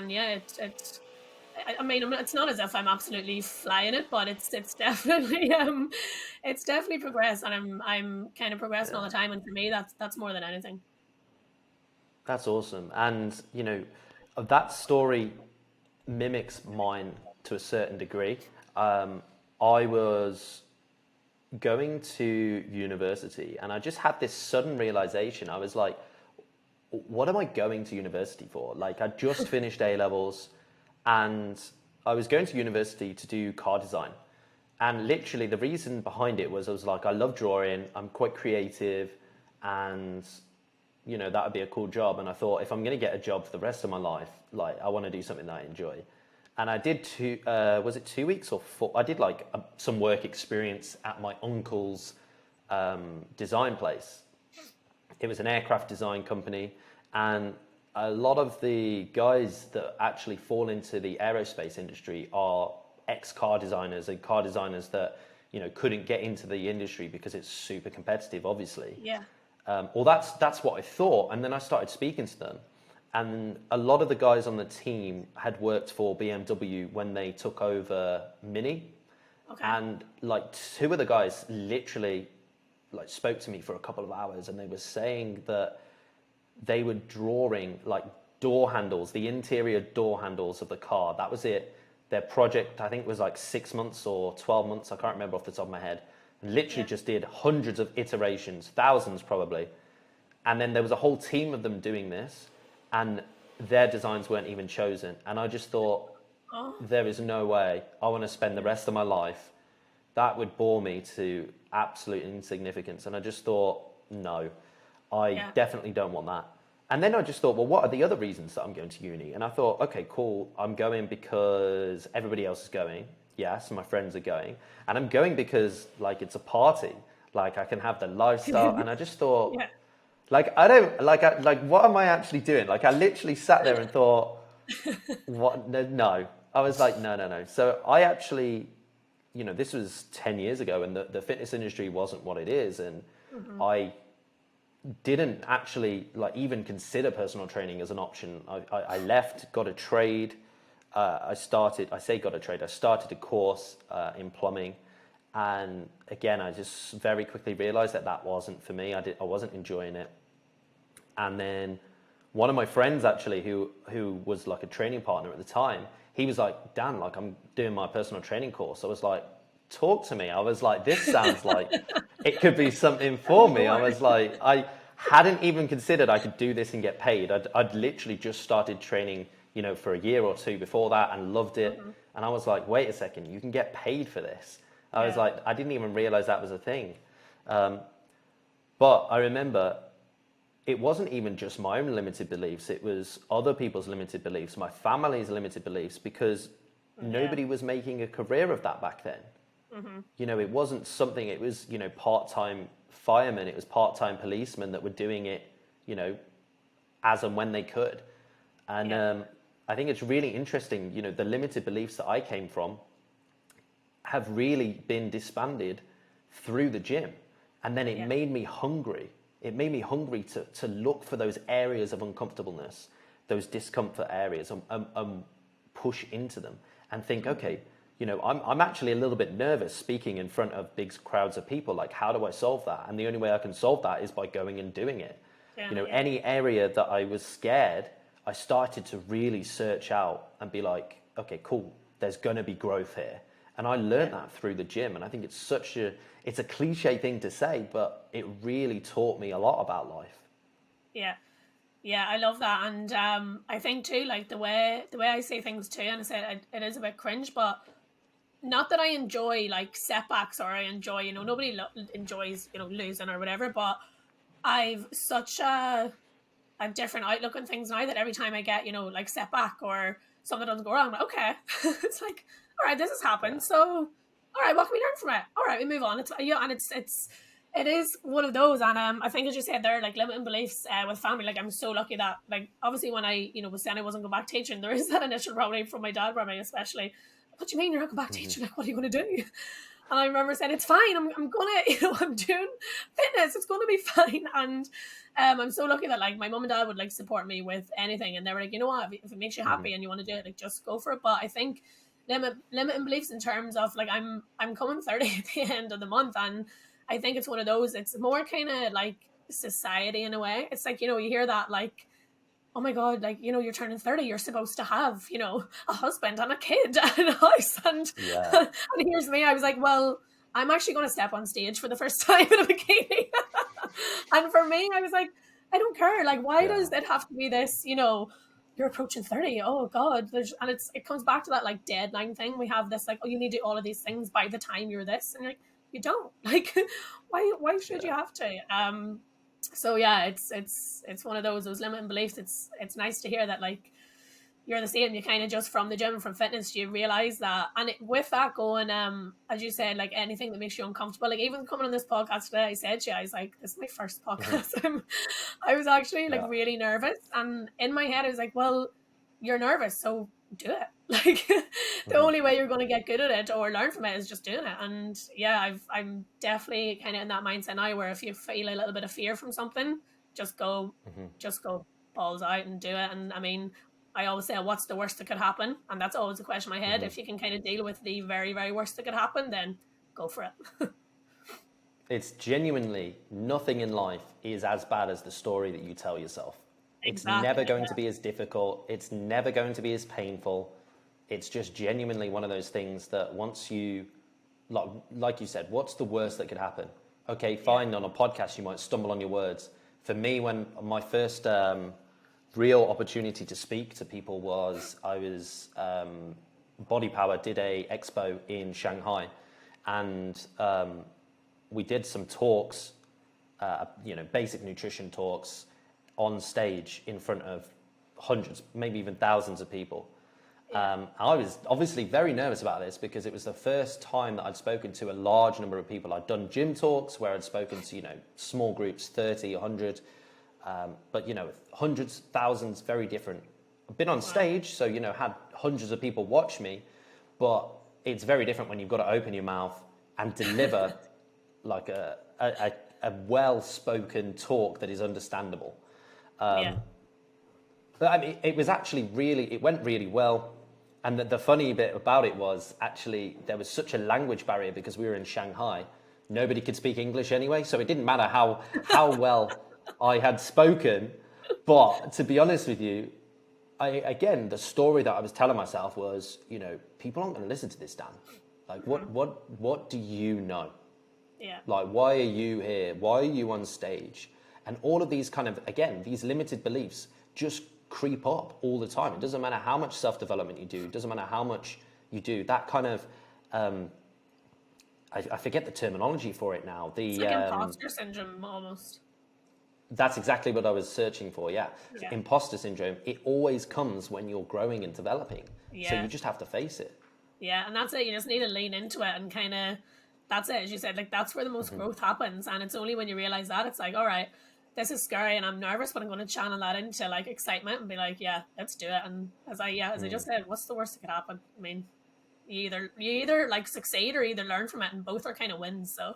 yeah, I mean, it's not as if I'm absolutely flying it, but it's definitely it's definitely progressed, and I'm kind of progressing all Yeah. the time, and for me, that's more than anything. That's awesome. And, that story mimics mine to a certain degree. I was going to university and I just had this sudden realization. I was like, what am I going to university for? Like, I just finished A levels and I was going to university to do car design. And literally, the reason behind it was I was like, I love drawing, I'm quite creative, and that would be a cool job. And I thought, if I'm going to get a job for the rest of my life, like, I want to do something that I enjoy. And I did was it 2 weeks or four? I did like some work experience at my uncle's design place. It was an aircraft design company, and a lot of the guys that actually fall into the aerospace industry are ex-car designers and car designers that couldn't get into the industry because it's super competitive, obviously. Yeah. Well, that's what I thought, and then I started speaking to them, and a lot of the guys on the team had worked for BMW when they took over Mini, Okay. and like two of the guys literally like spoke to me for a couple of hours, and they were saying that they were drawing like door handles, the interior door handles of the car. That was it. Their project, I think, was like 6 months or 12 months. I can't remember off the top of my head. And literally just did hundreds of iterations, thousands probably. And then there was a whole team of them doing this, and their designs weren't even chosen. And I just thought, Oh. there is no way I want to spend the rest of my life. That would bore me to absolute insignificance. And I just thought, no, I definitely don't want that. And then I just thought, well, what are the other reasons that I'm going to uni? And I thought, okay, cool. I'm going because everybody else is going. Yes, my friends are going. And I'm going because, like, it's a party. Like, I can have the lifestyle. And I just thought, Yeah. like, I don't, like, what am I actually doing? Like, I literally sat there and thought, what? No. I was like, no. So I actually, this was 10 years ago, and the fitness industry wasn't what it is. And I didn't actually like even consider personal training as an option. I left, got a trade. I started a course in plumbing. And again, I just very quickly realized that wasn't for me. I wasn't enjoying it. And then one of my friends actually, who was like a training partner at the time, he was like, Dan, like, I'm doing my personal training course. I was like, talk to me. I was like, this sounds like it could be something for me. I was like, I hadn't even considered I could do this and get paid. I'd literally just started training, for a year or two before that, and loved it. And I was like, wait a second, you can get paid for this. I was like, I didn't even realize that was a thing. But I remember it wasn't even just my own limited beliefs. It was other people's limited beliefs, my family's limited beliefs, because nobody was making a career of that back then. It wasn't something, it was, part-time firemen, it was part-time policemen that were doing it, as and when they could. And I think it's really interesting, the limited beliefs that I came from have really been disbanded through the gym. And then it made me hungry. It made me hungry to look for those areas of uncomfortableness, those discomfort areas, and push into them and think, okay, I'm actually a little bit nervous speaking in front of big crowds of people. Like, how do I solve that? And the only way I can solve that is by going and doing it. Any area that I was scared, I started to really search out and be like, okay, cool, there's going to be growth here. And I learned that through the gym. And I think it's a cliche thing to say, but it really taught me a lot about life. Yeah, I love that. And I think too, like the way I say things too, and I said it is a bit cringe, but not that I enjoy like setbacks, or I enjoy, nobody enjoys, losing or whatever, but I've such a different outlook on things now that every time I get, like setback or something doesn't go wrong, I'm like, okay. It's like, all right, this has happened. So, all right, what can we learn from it? All right, we move on. And it is one of those. And I think, as you said there, like limiting beliefs with family, like I'm so lucky that, like, obviously when I, was saying I wasn't going back teaching, there is that initial probably from my dad, probably especially, what do you mean you're not going back teaching? Like, what are you going to do? And I remember saying, it's fine. I'm going to, I'm doing fitness. It's going to be fine. And I'm so lucky that like my mum and dad would like support me with anything, and they were like, you know what, if it makes you happy and you want to do it, like just go for it. But I think limiting beliefs in terms of like I'm coming 30 at the end of the month, and I think it's one of those. It's more kind of like society in a way. It's like, you know, you hear that like, oh my god, like, you know, you're turning 30, you're supposed to have, you know, a husband and a kid and a house, and Yeah, and here's me. I was like, well, I'm actually going to step on stage for the first time in a bikini. And for me, I was like, I don't care. Like, why yeah. does it have to be this, you know, you're approaching 30? Oh God. And it comes back to that like deadline thing. We have this like, oh, you need to do all of these things by the time you're this. And you're like, you don't. Like, why should you Yeah. have to? So yeah, it's one of those limiting beliefs. It's nice to hear that like you're the same. You kind of just from the gym, from fitness, you realize that. And with that going, as you said, like anything that makes you uncomfortable, like even coming on this podcast today, I said to you, I was like, this is my first Mhm. podcast. I was actually like Yeah. really nervous. And in my head, I was like, well, you're nervous, so do it. Like the Mhm. only way you're going to get good at it or learn from it is just doing it. And yeah, I'm definitely kind of in that mindset now where if you feel a little bit of fear from something, just go, Mhm. just go balls out and do it. And I mean, I always say, what's the worst that could happen? And that's always a question in my head. Mhm. If you can kind of deal with the very, very worst that could happen, then go for it. It's genuinely nothing in life is as bad as the story that you tell yourself. It's Exactly. never going to be as difficult. It's never going to be as painful. It's just genuinely one of those things that once you, like you said, what's the worst that could happen? Okay, Yeah. fine. On a podcast, you might stumble on your words. For me, when my first real opportunity to speak to people was I was Body Power did a expo in Shanghai, and we did some talks, basic nutrition talks on stage in front of hundreds, maybe even thousands of people. Yeah. I was obviously very nervous about this because it was the first time that I'd spoken to a large number of people. I'd done gym talks where I'd spoken to, small groups, 30, 100, but, hundreds, thousands, very different. I've been on Wow. stage, so, had hundreds of people watch me, but it's very different when you've got to open your mouth and deliver like a well-spoken talk that is understandable. Yeah. But I mean, it went really well. And the funny bit about it was actually there was such a language barrier because we were in Shanghai. Nobody could speak English anyway, so it didn't matter how well I had spoken. But to be honest with you, again, the story that I was telling myself was, people aren't going to listen to this, Dan. Like, what do you know? Yeah. Like, why are you here? Why are you on stage? And all of these kind of, again, these limited beliefs just creep up all the time. It doesn't matter how much self-development you do. It doesn't matter how much you do. That kind of, I forget the terminology for it now. It's like imposter syndrome almost. That's exactly what I was searching for, yeah. Yeah. Imposter syndrome, it always comes when you're growing and developing. So Yeah. you just have to face it. Yeah. And that's it. You just need to lean into it and kind of, that's it. As you said, like that's where the most growth happens. And it's only when you realize that it's like, all right, this is scary and I'm nervous, but I'm going to channel that into like excitement and be like, yeah, let's do it. And as I just said, what's the worst that could happen? I mean, you either like succeed or either learn from it, and both are kind of wins. So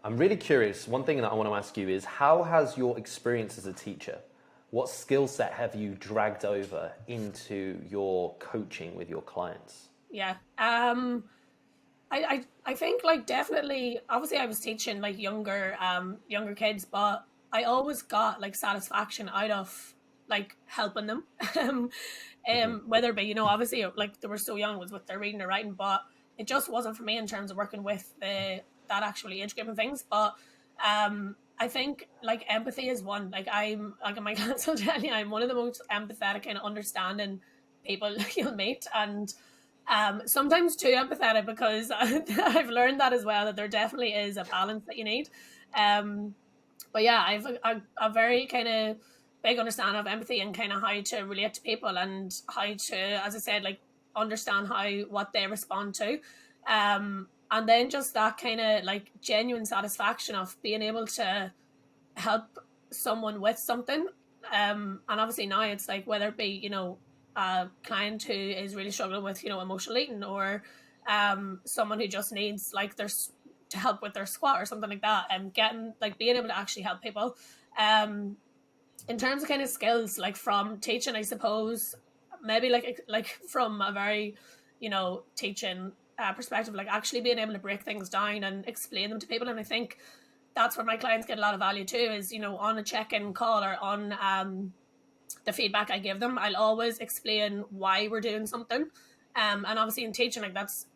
I'm really curious. One thing that I want to ask you is how has your experience as a teacher, what skill set have you dragged over into your coaching with your clients? yeah. I think like definitely obviously I was teaching like younger kids, but I always got like satisfaction out of like helping them. Whether it be, obviously like they were so young was with their reading or writing, but it just wasn't for me in terms of working with that actual age group and things. But I think like empathy is one. Like I'm like in my class will tell you I'm one of the most empathetic kind of understanding people you'll meet, and sometimes too empathetic because I've learned that as well, that there definitely is a balance that you need. Um, but yeah, I've a very kind of big understanding of empathy and kind of how to relate to people and how to, as I said, like understand what they respond to. And then just that kind of like genuine satisfaction of being able to help someone with something. And obviously now it's like whether it be, a client who is really struggling with, emotional eating, or someone who just needs like to help with their squat or something like that, and getting like being able to actually help people. Um, in terms of kind of skills, like from teaching, I suppose maybe like from a very, teaching perspective, like actually being able to break things down and explain them to people. And I think that's where my clients get a lot of value too, is, on a check-in call or on the feedback I give them, I'll always explain why we're doing something. And obviously in teaching, like that's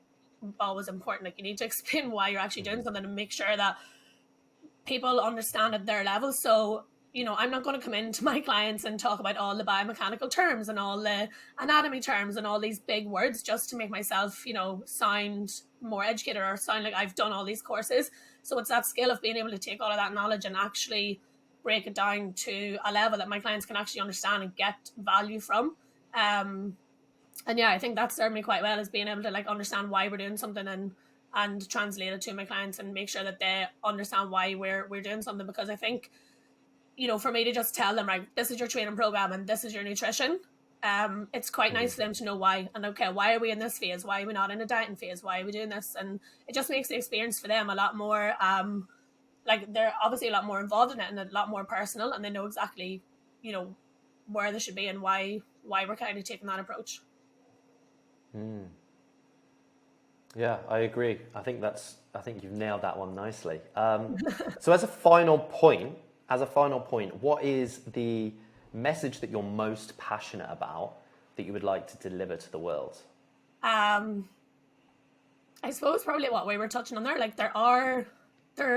always important. Like you need to explain why you're actually doing something and make sure that people understand at their level. So, I'm not going to come into my clients and talk about all the biomechanical terms and all the anatomy terms and all these big words just to make myself, sound more educated or sound like I've done all these courses. So it's that skill of being able to take all of that knowledge and actually break it down to a level that my clients can actually understand and get value from. And yeah, I think that served me quite well, is being able to like understand why we're doing something and translate it to my clients and make sure that they understand why we're doing something. Because I think, for me to just tell them, right, this is your training program and this is your nutrition, it's quite nice for them to know why. And okay, why are we in this phase? Why are we not in a dieting phase? Why are we doing this? And it just makes the experience for them a lot more like they're obviously a lot more involved in it and a lot more personal, and they know exactly, where they should be and why we're kind of taking that approach. Yeah, I agree. I think you've nailed that one nicely. So as a final point, what is the message that you're most passionate about that you would like to deliver to the world? I suppose probably what we were touching on there, like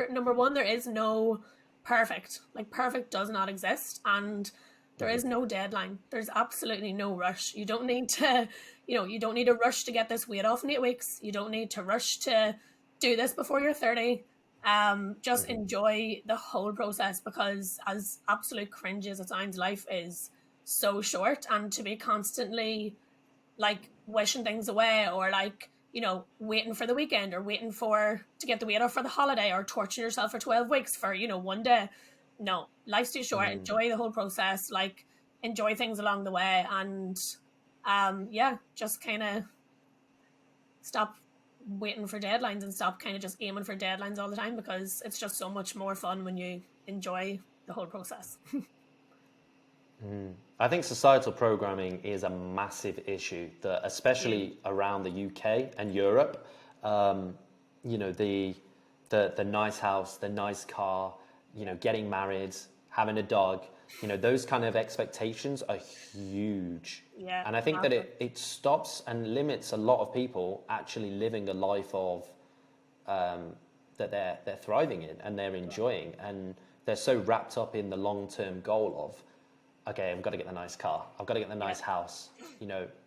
number one, there is no perfect. Like perfect does not exist, and there is no deadline. There's absolutely no rush. You don't need to, you don't need to rush to get this weight off in 8 weeks. You don't need to rush to do this before you're 30. Just enjoy the whole process, because as absolute cringy as it sounds, life is so short, and to be constantly like wishing things away or like, waiting for the weekend or waiting to get the weight off for the holiday or torturing yourself for 12 weeks for, one day. No, life's too short. Enjoy the whole process, like enjoy things along the way, and yeah, just kind of stop waiting for deadlines and stop kind of just aiming for deadlines all the time, because it's just so much more fun when you enjoy the whole process. I think societal programming is a massive issue, that especially around the UK and Europe. The nice house, the nice car, getting married, having a dog, those kind of expectations are huge. Yeah, and I think that it stops and limits a lot of people actually living a life of that they're thriving in and they're enjoying, and they're so wrapped up in the long-term goal of, okay, I've got to get the nice car, I've got to get the nice house,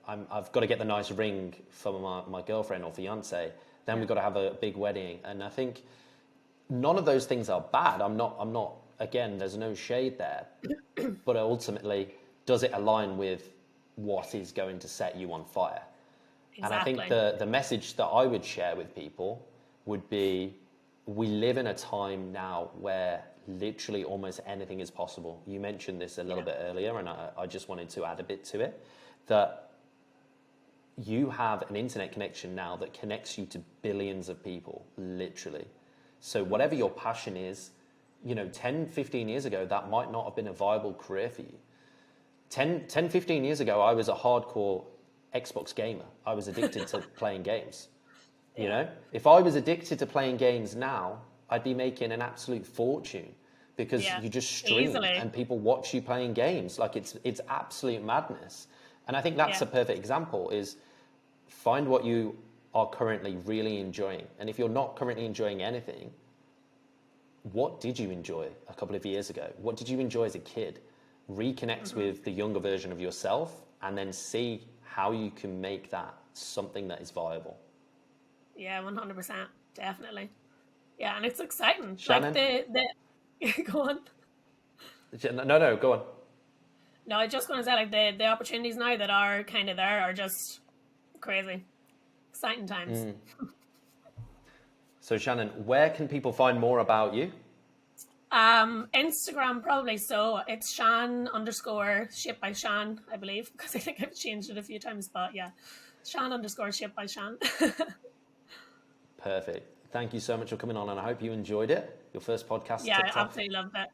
I've got to get the nice ring for my girlfriend or fiance, then we've got to have a big wedding. And I think none of those things are bad. I'm not again, there's no shade there, but ultimately, does it align with what is going to set you on fire? Exactly. And I think the message that I would share with people would be, we live in a time now where literally almost anything is possible. You mentioned this a little bit earlier, and I just wanted to add a bit to it, that you have an internet connection now that connects you to billions of people, literally. So whatever your passion is, 10, 15 years ago, that might not have been a viable career for you. 10, 15 years ago, I was a hardcore Xbox gamer. I was addicted to playing games. If I was addicted to playing games now, I'd be making an absolute fortune, because you just stream easily, and people watch you playing games. Like it's absolute madness. And I think that's a perfect example, is find what you are currently really enjoying. And if you're not currently enjoying anything, what did you enjoy a couple of years ago? What did you enjoy as a kid? Reconnect with the younger version of yourself, and then see how you can make that something that is viable. Yeah, 100%, definitely. Yeah, and it's exciting. Shannon? Like go on. No, go on. No, I was just going to say, like the opportunities now that are kind of there are just crazy, exciting times. So Shannon, where can people find more about you? Instagram probably. So it's Shan_Shape by Shan, I believe, because I think I've changed it a few times. But yeah, Shan_Shape by Shan. Perfect. thank you so much for coming on, and I hope you enjoyed it. Your first podcast. Yeah, I TikTok. absolutely loved it.